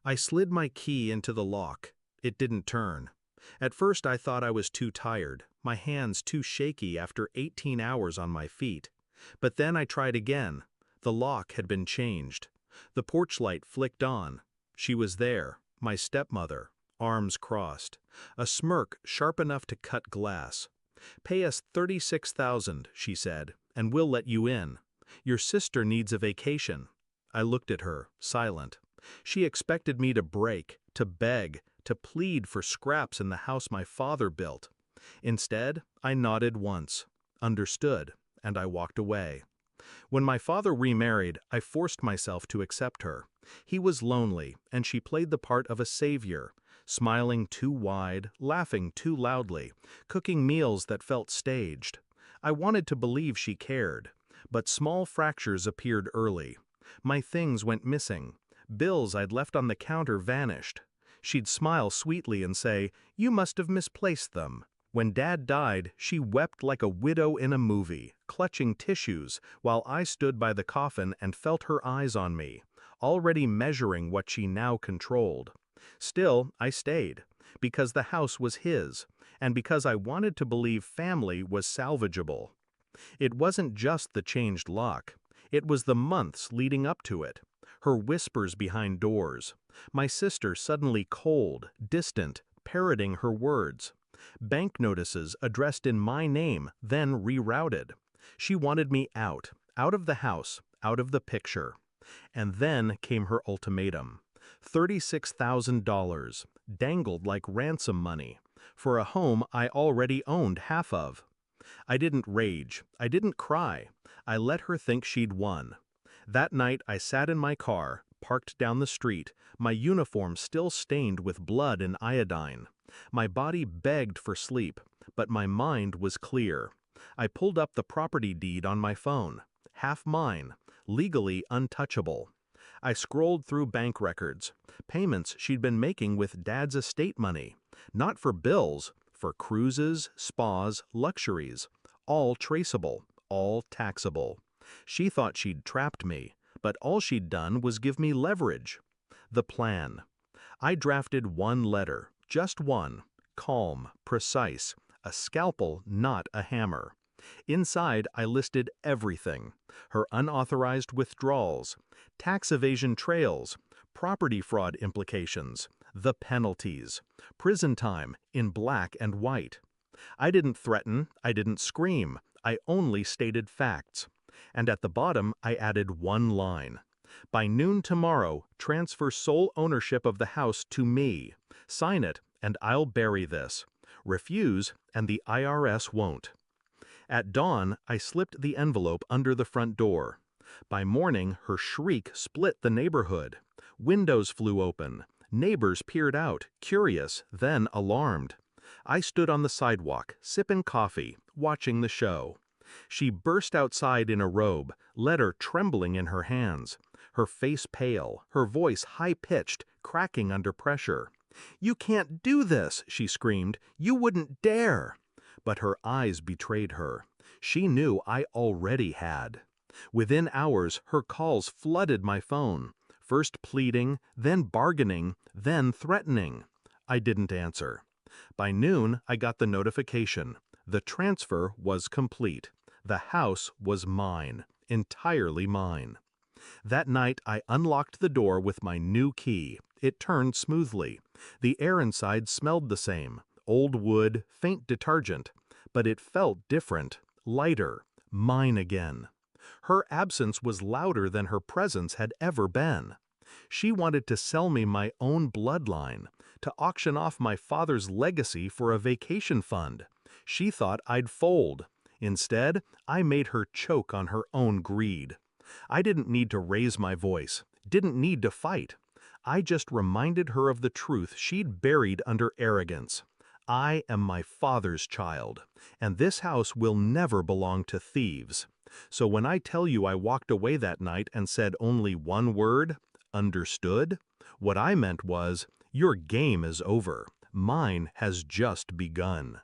I slid my key into the lock. It didn't turn. At first I thought I was too tired, my hands too shaky after 18 hours on my feet. But then I tried again. The lock had been changed. The porch light flicked on. She was there, my stepmother, arms crossed, a smirk sharp enough to cut glass. "Pay us $36,000, she said, and we'll let you in. Your sister needs a vacation." I looked at her, silent. She expected me to break, to beg, to plead for scraps in the house my father built. Instead, I nodded once, understood, and I walked away. When my father remarried, I forced myself to accept her. He was lonely, and she played the part of a savior, smiling too wide, laughing too loudly, cooking meals that felt staged. I wanted to believe she cared, but small fractures appeared early. My things went missing. Bills I'd left on the counter vanished. She'd smile sweetly and say, "You must have misplaced them." When Dad died, she wept like a widow in a movie, clutching tissues, while I stood by the coffin and felt her eyes on me, already measuring what she now controlled. Still, I stayed, because the house was his, and because I wanted to believe family was salvageable. It wasn't just the changed lock. It was the months leading up to it. Her whispers behind doors. My sister suddenly cold, distant, parroting her words. Bank notices addressed in my name, then rerouted. She wanted me out of the house, out of the picture. And then came her ultimatum. $36,000, dangled like ransom money, for a home I already owned half of. I didn't rage, I didn't cry. I let her think she'd won. That night I sat in my car, parked down the street, my uniform still stained with blood and iodine. My body begged for sleep, but my mind was clear. I pulled up the property deed on my phone, half mine, legally untouchable. I scrolled through bank records, payments she'd been making with Dad's estate money, not for bills, for cruises, spas, luxuries, all traceable, all taxable. She thought she'd trapped me, but all she'd done was give me leverage. The plan. I drafted one letter, just one, calm, precise, a scalpel, not a hammer. Inside, I listed everything: her unauthorized withdrawals, tax evasion trails, property fraud implications, the penalties, prison time in black and white. I didn't threaten, I didn't scream, I only stated facts. And at the bottom, I added one line. By noon tomorrow, transfer sole ownership of the house to me. Sign it, and I'll bury this. Refuse, and the IRS won't. At dawn, I slipped the envelope under the front door. By morning, her shriek split the neighborhood. Windows flew open. Neighbors peered out, curious, then alarmed. I stood on the sidewalk, sipping coffee, watching the show. She burst outside in a robe, letter trembling in her hands, her face pale, her voice high-pitched, cracking under pressure. "You can't do this," she screamed. "You wouldn't dare." But her eyes betrayed her. She knew I already had. Within hours, her calls flooded my phone, first pleading, then bargaining, then threatening. I didn't answer. By noon, I got the notification. The transfer was complete. The house was mine, entirely mine. That night, I unlocked the door with my new key. It turned smoothly. The air inside smelled the same, old wood, faint detergent, but it felt different, lighter, mine again. Her absence was louder than her presence had ever been. She wanted to sell me my own bloodline, to auction off my father's legacy for a vacation fund. She thought I'd fold. Instead, I made her choke on her own greed. I didn't need to raise my voice, didn't need to fight. I just reminded her of the truth she'd buried under arrogance. I am my father's child, and this house will never belong to thieves. So when I tell you I walked away that night and said only one word, understood, what I meant was, your game is over. Mine has just begun.